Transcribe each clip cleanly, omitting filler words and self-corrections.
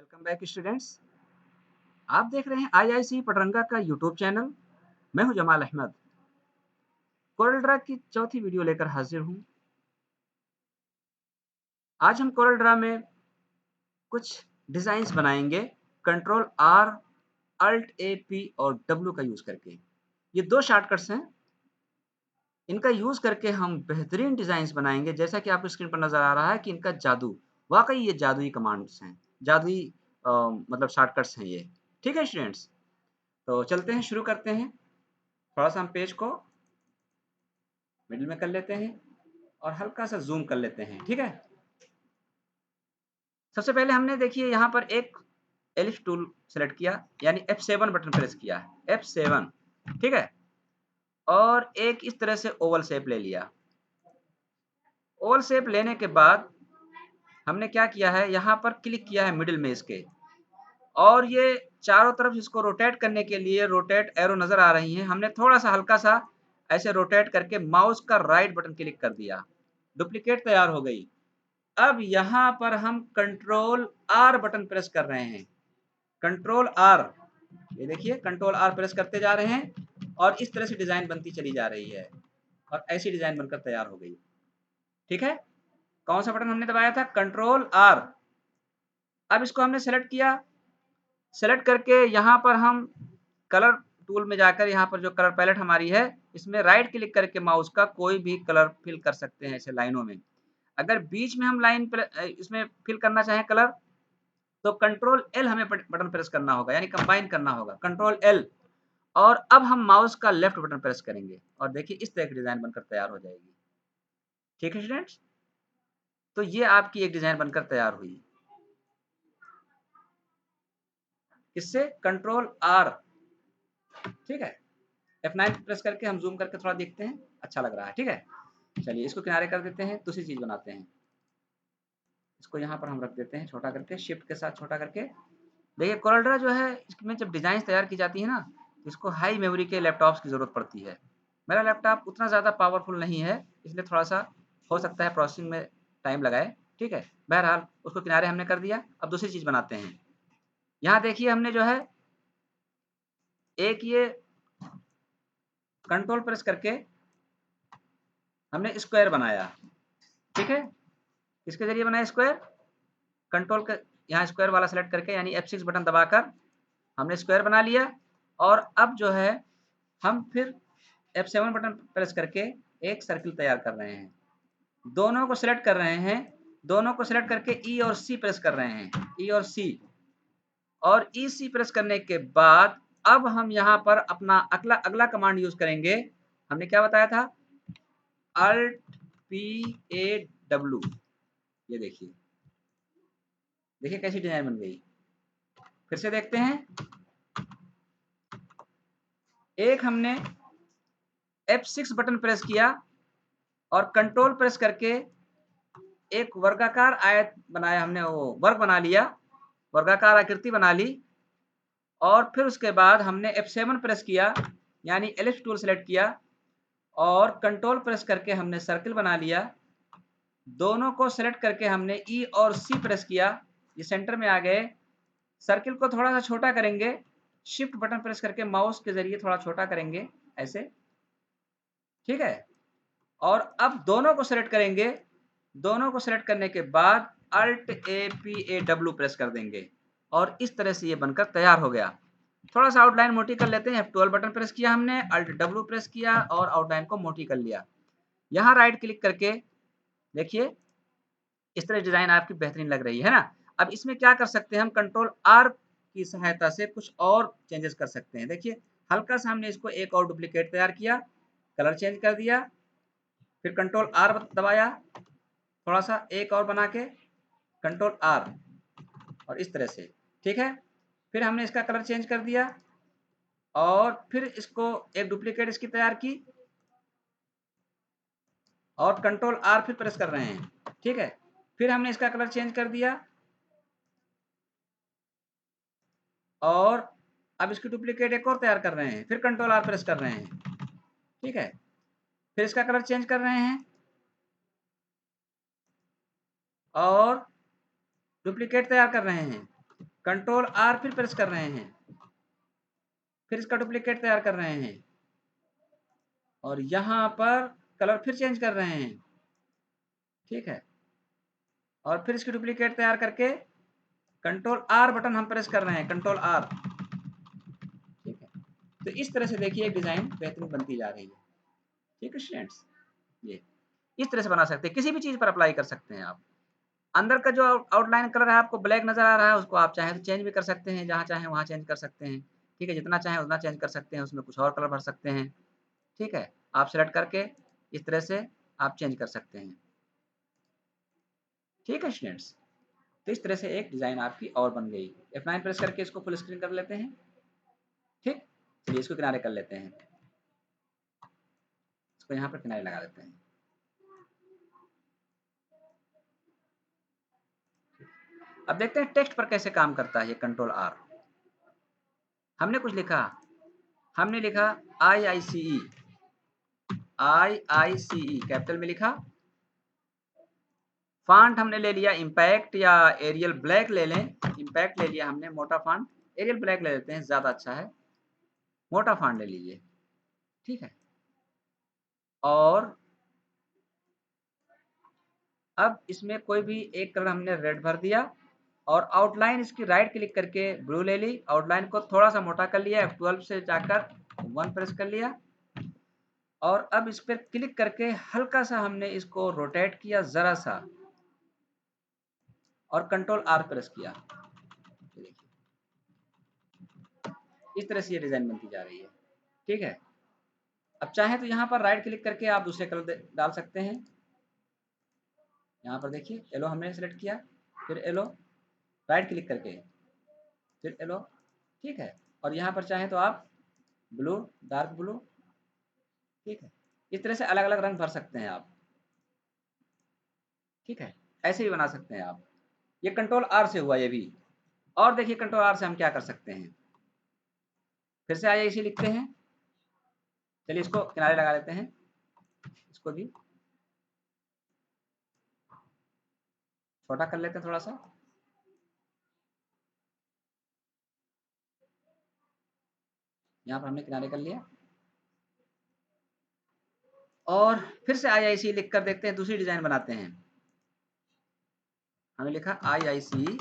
Welcome back students. आप देख रहे हैं आईआईसी पटरंगा का यूट्यूब चैनल। मैं हूं जमाल अहमद। कोरल ड्रा की चौथी वीडियो लेकर हाजिर हूं। आज हम कोरल ड्रा में कुछ डिजाइन्स बनाएंगे control R, alt A P और डब्ल्यू का यूज करके। ये दो शॉर्टकट्स हैं, इनका यूज करके हम बेहतरीन डिजाइन्स बनाएंगे। जैसा कि आपको स्क्रीन पर नजर आ रहा है कि इनका जादू, वाकई ये जादुई कमांड्स हैं, जादुई मतलब शॉर्टकट्स हैं ये। ठीक है स्टूडेंट्स, तो चलते हैं, शुरू करते हैं। थोड़ा सा हम पेज को मिडिल में कर लेते हैं और हल्का सा जूम कर लेते हैं। ठीक है, सबसे पहले हमने देखिए यहाँ पर एक एलिफ टूल सेलेक्ट किया, यानी F7 बटन प्रेस किया है, F7। ठीक है, और एक इस तरह से ओवल शेप ले लिया। ओवल शेप लेने के बाद हमने क्या किया है, यहाँ पर क्लिक किया है मिडिल में इसके, और ये चारों तरफ इसको रोटेट करने के लिए रोटेट एरो नजर आ रही हैं। हमने थोड़ा सा हल्का सा ऐसे रोटेट करके माउस का राइट बटन क्लिक कर दिया, डुप्लीकेट तैयार हो गई। अब यहाँ पर हम कंट्रोल आर बटन प्रेस कर रहे हैं, कंट्रोल आर, ये देखिए कंट्रोल आर प्रेस करते जा रहे हैं और इस तरह से डिजाइन बनती चली जा रही है और ऐसी डिजाइन बनकर तैयार हो गई। ठीक है, कौन सा बटन हमने दबाया था, कंट्रोल आर। अब इसको हमने सेलेक्ट किया, सेलेक्ट करके यहाँ पर हम कलर टूल में जाकर यहाँ पर जो कलर पैलेट हमारी है, इसमें राइट क्लिक करके माउस का कोई भी कलर फिल कर सकते हैं ऐसे लाइनों में। अगर बीच में हम लाइन इसमें फिल करना चाहें कलर, तो कंट्रोल एल हमें बटन प्रेस करना होगा, यानी कंबाइन करना होगा, कंट्रोल एल। और अब हम माउस का लेफ्ट बटन प्रेस करेंगे और देखिए इस तरह की डिजाइन बनकर तैयार हो जाएगी। ठीक है स्टूडेंट्स, तो ये आपकी एक डिजाइन बनकर तैयार हुई, इससे कंट्रोल आर। ठीक है, F9 प्रेस करके हम जूम करके थोड़ा देखते हैं, अच्छा लग रहा है। ठीक है, चलिए इसको किनारे कर देते हैं, दूसरी चीज बनाते हैं। इसको यहाँ पर हम रख देते हैं छोटा करके, शिफ्ट के साथ छोटा करके। देखिए कोरल ड्रा जो है, इसमें जब डिजाइन तैयार की जाती है ना, इसको हाई मेमोरी के लैपटॉप्स की जरूरत पड़ती है। मेरा लैपटॉप उतना ज़्यादा पावरफुल नहीं है, इसलिए थोड़ा सा हो सकता है प्रोसेसिंग में टाइम लगाए। ठीक है, बहरहाल उसको किनारे हमने कर दिया। अब दूसरी चीज़ बनाते हैं। यहाँ देखिए हमने जो है एक ये कंट्रोल प्रेस करके हमने स्क्वायर बनाया। ठीक है, किसके जरिए बनाया स्क्वायर, कंट्रोल का यहाँ स्क्वायर वाला सेलेक्ट करके, यानी F6 बटन दबाकर हमने स्क्वायर बना लिया। और अब जो है हम फिर F7 बटन प्रेस करके एक सर्किल तैयार कर रहे हैं। दोनों को सिलेक्ट कर रहे हैं, दोनों को सिलेक्ट करके E और C प्रेस कर रहे हैं, E और C। और EC प्रेस करने के बाद अब हम यहाँ पर अपना अगला अगला कमांड यूज करेंगे। हमने क्या बताया था, Alt P A W। ये देखिए, देखिए कैसी डिजाइन बन गई। फिर से देखते हैं, एक हमने F6 बटन प्रेस किया और कंट्रोल प्रेस करके एक वर्गाकार आयत बनाया, हमने वो वर्ग बना लिया, वर्गाकार आकृति बना ली। और फिर उसके बाद हमने F7 प्रेस किया, यानी एलिप्स टूल सेलेक्ट किया और कंट्रोल प्रेस करके हमने सर्किल बना लिया। दोनों को सेलेक्ट करके हमने E और C प्रेस किया, ये सेंटर में आ गए। सर्किल को थोड़ा सा छोटा करेंगे, शिफ्ट बटन प्रेस करके माउस के जरिए थोड़ा छोटा करेंगे ऐसे। ठीक है, और अब दोनों को सेलेक्ट करेंगे, दोनों को सेलेक्ट करने के बाद Alt A P A W press कर देंगे और इस तरह से ये बनकर तैयार हो गया। थोड़ा सा आउटलाइन मोटी कर लेते हैं। F12 बटन प्रेस किया हमने, Alt W प्रेस किया और आउटलाइन को मोटी कर लिया। यहाँ राइट क्लिक करके देखिए इस तरह डिजाइन आपकी बेहतरीन लग रही है ना। अब इसमें क्या कर सकते हैं, हम कंट्रोल आर की सहायता से कुछ और चेंजेस कर सकते हैं। देखिए हल्का सा हमने इसको एक और डुप्लीकेट तैयार किया, कलर चेंज कर दिया, फिर कंट्रोल आर दबाया, थोड़ा सा एक और बना के कंट्रोल आर, और इस तरह से। ठीक है, फिर हमने इसका कलर चेंज कर दिया और फिर इसको एक डुप्लीकेट इसकी तैयार की और कंट्रोल आर फिर प्रेस कर रहे हैं। ठीक है, फिर हमने इसका कलर चेंज कर दिया और अब इसकी डुप्लीकेट एक और तैयार कर रहे हैं, फिर कंट्रोल आर प्रेस कर रहे हैं। ठीक है, फिर इसका कलर चेंज कर रहे हैं और डुप्लीकेट तैयार कर रहे हैं, कंट्रोल आर फिर प्रेस कर रहे हैं, फिर इसका डुप्लीकेट तैयार कर रहे हैं और यहाँ पर कलर फिर चेंज कर रहे हैं, ठीक है, और फिर इसकी डुप्लीकेट तैयार करके कंट्रोल आर बटन हम प्रेस कर रहे हैं, कंट्रोल आर, ठीक है। तो इस तरह से देखिए डिजाइन बेहतरीन बनती जा रही है, ठीक है स्टूडेंट्स। ये इस तरह से बना सकते हैं, किसी भी चीज पर अप्लाई कर सकते हैं आप। अंदर का जो आउटलाइन कलर है आपको ब्लैक नजर आ रहा है, उसको आप चाहे तो चेंज भी कर सकते हैं, जहां चाहे वहां चेंज कर सकते हैं, ठीक है, जितना चाहे उतना चेंज कर सकते हैं, उसमें कुछ और कलर भर सकते हैं, ठीक है। आप सेलेक्ट करके इस तरह से आप चेंज कर सकते हैं, ठीक है स्टूडेंट्स। तो इस तरह से एक डिजाइन आपकी और बन गई। F9 प्रेस करके इसको फुल स्क्रीन कर लेते हैं, ठीक। चलिए इसको किनारे कर लेते हैं, इसको यहाँ पर किनारे लगा देते हैं। अब देखते हैं टेक्स्ट पर कैसे काम करता है ये कंट्रोल आर। हमने कुछ लिखा, हमने लिखा IICE, IICE कैपिटल में लिखा। फॉन्ट हमने ले लिया इम्पैक्ट या एरियल ब्लैक ले लें, इम्पैक्ट ले लिया हमने, मोटा फॉन्ट, एरियल ब्लैक ले लेते हैं, ज्यादा अच्छा है, मोटा फॉन्ट ले लीजिए, ठीक है। और अब इसमें कोई भी एक कलर हमने रेड भर दिया और आउटलाइन इसकी राइट क्लिक करके ब्लू ले ली, आउटलाइन को थोड़ा सा मोटा कर लिया, F12 से जाकर 1 प्रेस कर लिया और अब इस पर क्लिक करके हल्का सा हमने इसको रोटेट किया जरा सा और कंट्रोल आर प्रेस किया। इस तरह से ये डिजाइन बनती जा रही है, ठीक है। अब चाहे तो यहाँ पर राइट क्लिक करके आप दूसरे कलर डाल सकते हैं। यहाँ पर देखिए येलो हमने सेलेक्ट किया, फिर येलो, राइट क्लिक करके फिर येलो, ठीक है। और यहाँ पर चाहे तो आप ब्लू, डार्क ब्लू, ठीक है। इस तरह से अलग अलग रंग भर सकते हैं आप, ठीक है, ऐसे भी बना सकते हैं आप। ये कंट्रोल आर से हुआ ये भी। और देखिए कंट्रोल आर से हम क्या कर सकते हैं, फिर से आइए इसे लिखते हैं। चलिए इसको किनारे लगा लेते हैं, इसको भी छोटा कर लेते हैं थोड़ा सा, यहाँ पर हमने किनारे कर लिया और फिर से IIC लिख कर देखते हैं, दूसरी डिजाइन बनाते हैं। हमने लिखा IIC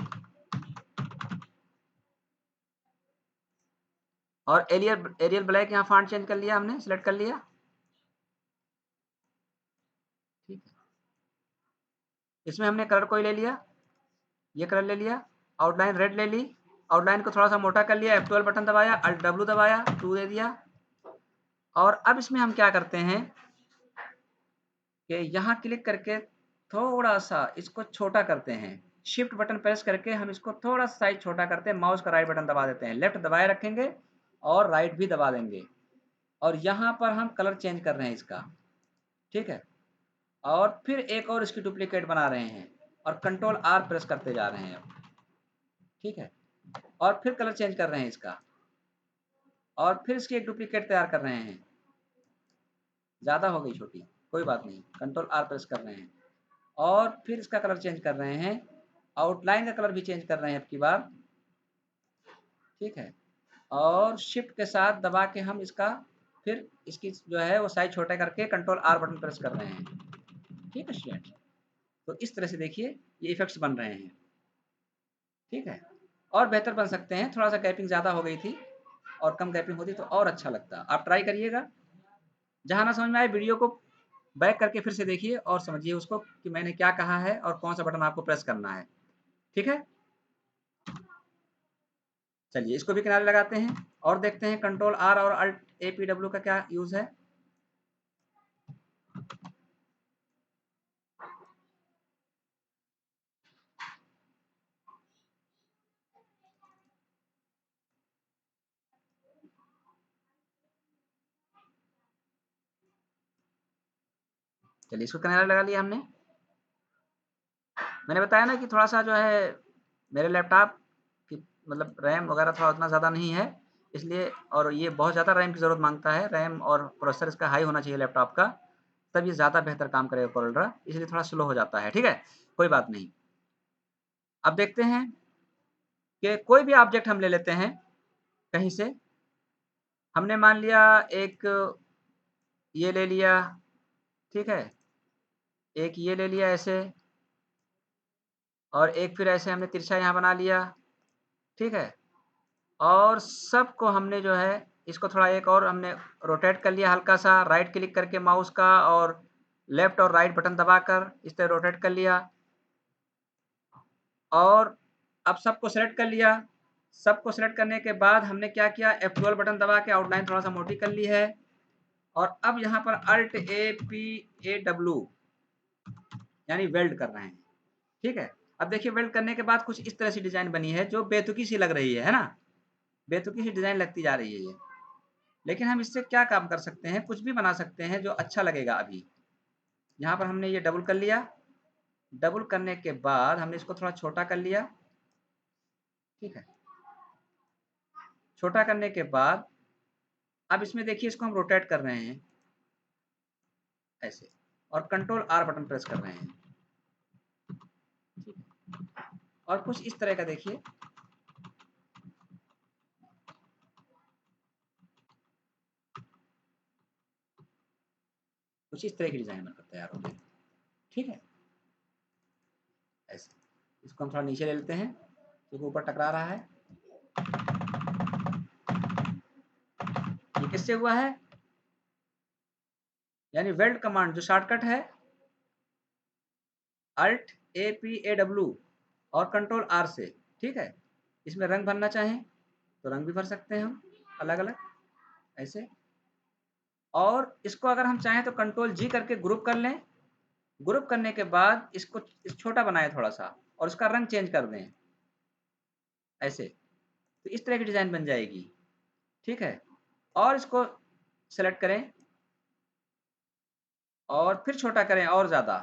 और एरियल ब्लैक, यहाँ फॉन्ट चेंज कर लिया हमने, सिलेक्ट कर लिया, ठीक है। इसमें हमने कलर कोई ले लिया, ये कलर ले लिया, आउटलाइन रेड ले ली, आउटलाइन को थोड़ा सा मोटा कर लिया, F12 बटन दबाया, Alt W दबाया, 2 दे दिया। और अब इसमें हम क्या करते हैं कि यहाँ क्लिक करके थोड़ा सा इसको छोटा करते हैं, शिफ्ट बटन प्रेस करके हम इसको थोड़ा सा साइज छोटा करते हैं, माउस का राइट बटन दबा देते हैं, लेफ्ट दबाए रखेंगे और राइट भी दबा देंगे और यहाँ पर हम कलर चेंज कर रहे हैं इसका, ठीक है। और फिर एक और इसकी डुप्लीकेट बना रहे हैं और कंट्रोल आर प्रेस करते जा रहे हैं, ठीक है। और फिर कलर चेंज कर रहे हैं इसका और फिर इसकी एक डुप्लीकेट तैयार कर रहे हैं, ज़्यादा हो गई छोटी, कोई बात नहीं, कंट्रोल आर प्रेस कर रहे हैं और फिर इसका कलर चेंज कर रहे हैं, आउटलाइन का कलर भी चेंज कर रहे हैं अब की बार, ठीक है। और शिफ्ट के साथ दबा के हम इसका फिर इसकी जो है वो साइज छोटा करके कंट्रोल आर बटन प्रेस कर रहे हैं, ठीक है स्टूडेंट। तो इस तरह से देखिए ये इफेक्ट्स बन रहे हैं, ठीक है। और बेहतर बन सकते हैं, थोड़ा सा गैपिंग ज़्यादा हो गई थी और कम गैपिंग होती तो और अच्छा लगता। आप ट्राई करिएगा, जहाँ ना समझ में आए वीडियो को बैक करके फिर से देखिए और समझिए उसको कि मैंने क्या कहा है और कौन सा बटन आपको प्रेस करना है, ठीक है। चलिए इसको भी किनारे लगाते हैं और देखते हैं कंट्रोल आर और अल्ट APW का क्या यूज है। चलिए इसको किनारे लगा लिया हमने। मैंने बताया ना कि थोड़ा सा जो है मेरे लैपटॉप की मतलब रैम वगैरह थोड़ा उतना ज़्यादा नहीं है, इसलिए, और ये बहुत ज़्यादा रैम की ज़रूरत मांगता है, रैम और प्रोसेसर इसका हाई होना चाहिए लैपटॉप का, तब ये ज़्यादा बेहतर काम करेगा कोरल, इसलिए थोड़ा स्लो हो जाता है, ठीक है, कोई बात नहीं। अब देखते हैं कि कोई भी ऑब्जेक्ट हम ले लेते हैं कहीं से, हमने मान लिया एक ये ले लिया, ठीक है, एक ये ले लिया ऐसे, और एक फिर ऐसे हमने तिरछा यहाँ बना लिया, ठीक है, और सबको हमने जो है इसको थोड़ा एक और हमने रोटेट कर लिया हल्का सा, राइट क्लिक करके माउस का और लेफ्ट और राइट बटन दबाकर इस तरह रोटेट कर लिया, और अब सबको सेलेक्ट कर लिया। सबको सेलेक्ट करने के बाद हमने क्या किया, F12 बटन दबा के आउटलाइन थोड़ा सा मोटी कर ली है, और अब यहाँ पर Alt A P A W यानी वेल्ड कर रहे हैं, ठीक है। अब देखिए वेल्ड करने के बाद कुछ इस तरह से डिजाइन बनी है जो बेतुकी सी लग रही है ना, बेतुकी सी डिजाइन लगती जा रही है ये, लेकिन हम इससे क्या काम कर सकते हैं, कुछ भी बना सकते हैं जो अच्छा लगेगा। अभी यहाँ पर हमने ये डबल कर लिया, डबल करने के बाद हमने इसको थोड़ा छोटा कर लिया, ठीक है। छोटा करने के बाद अब इसमें देखिए इसको हम रोटेट कर रहे हैं ऐसे, और कंट्रोल R बटन प्रेस कर रहे हैं, ठीक है। और कुछ इस तरह का देखिए, कुछ इस तरह की डिजाइन बनकर तैयार हो गई, ठीक है। ऐसे इसको हम थोड़ा नीचे ले लेते हैं क्योंकि ऊपर टकरा रहा है। ये किससे हुआ है, यानी वेल्ड कमांड जो शॉर्टकट है Alt A P A W और कंट्रोल R से, ठीक है। इसमें रंग भरना चाहें तो रंग भी भर सकते हैं हम अलग अलग ऐसे, और इसको अगर हम चाहें तो कंट्रोल G करके ग्रुप कर लें। ग्रुप करने के बाद इसको छोटा बनाए थोड़ा सा और उसका रंग चेंज कर दें ऐसे, तो इस तरह की डिजाइन बन जाएगी, ठीक है। और इसको सेलेक्ट करें और फिर छोटा करें और ज़्यादा,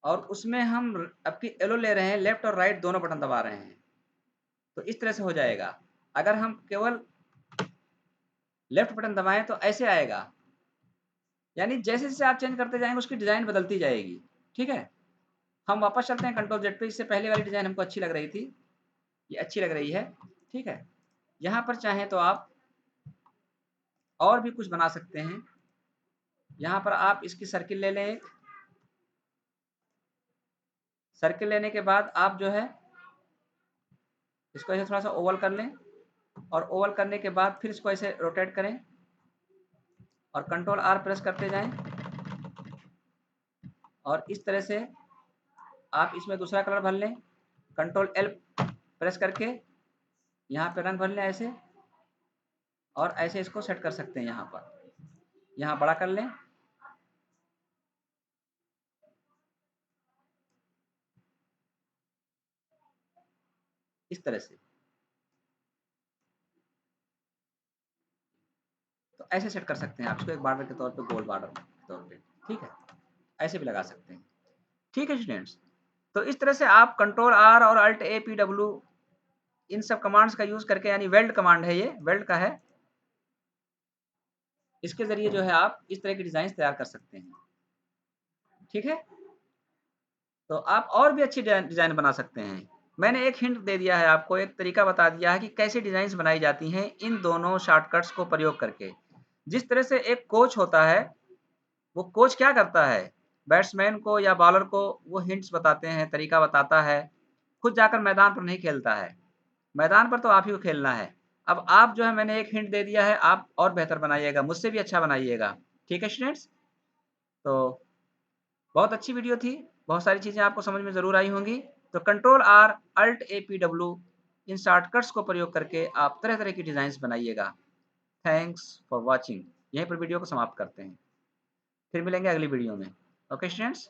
और उसमें हम अब की येलो ले रहे हैं, लेफ्ट और राइट दोनों बटन दबा रहे हैं, तो इस तरह से हो जाएगा। अगर हम केवल लेफ्ट बटन दबाएं तो ऐसे आएगा, यानी जैसे जैसे आप चेंज करते जाएंगे उसकी डिज़ाइन बदलती जाएगी, ठीक है। हम वापस चलते हैं कंट्रोल जेड पे, इससे पहले वाली डिज़ाइन हमको अच्छी लग रही थी, ये अच्छी लग रही है, ठीक है। यहाँ पर चाहें तो आप और भी कुछ बना सकते हैं। यहाँ पर आप इसकी सर्किल ले लें, एक सर्किल लेने के बाद आप जो है इसको ऐसे थोड़ा सा ओवल कर लें, और ओवल करने के बाद फिर इसको ऐसे रोटेट करें और कंट्रोल R प्रेस करते जाएं, और इस तरह से आप इसमें दूसरा कलर भर लें, कंट्रोल L प्रेस करके यहाँ पे रंग भर लें ऐसे, और ऐसे इसको सेट कर सकते हैं। यहाँ पर यहाँ बड़ा कर लें, इस तरह से, तो ऐसे सेट कर सकते हैं आप इसको, एक बॉर्डर के तौर पे, गोल बॉर्डर के तौर पे, ठीक है। ऐसे भी लगा सकते हैं, ठीक है स्टूडेंट्स। तो इस तरह से आप कंट्रोल R और Alt A P W इन सब कमांड्स का यूज करके, यानी वेल्ड कमांड है, ये वेल्ड का है, इसके जरिए जो है आप इस तरह की डिजाइन तैयार कर सकते हैं, ठीक है। तो आप और भी अच्छी डिजाइन बना सकते हैं। मैंने एक हिंट दे दिया है आपको, एक तरीका बता दिया है कि कैसे डिजाइन्स बनाई जाती हैं इन दोनों शॉर्टकट्स को प्रयोग करके। जिस तरह से एक कोच होता है, वो कोच क्या करता है, बैट्समैन को या बॉलर को वो हिंट्स बताते हैं, तरीका बताता है, खुद जाकर मैदान पर नहीं खेलता है, मैदान पर तो आप ही को खेलना है। अब आप जो है, मैंने एक हिंट दे दिया है, आप और बेहतर बनाइएगा, मुझसे भी अच्छा बनाइएगा, ठीक है स्टूडेंट्स। तो बहुत अच्छी वीडियो थी, बहुत सारी चीज़ें आपको समझ में ज़रूर आई होंगी। तो control R Alt A P W in shortcuts को प्रयोग करके आप तरह तरह की डिज़ाइंस बनाइएगा। Thanks for watching. यहीं पर वीडियो को समाप्त करते हैं, फिर मिलेंगे अगली वीडियो में। Okay students.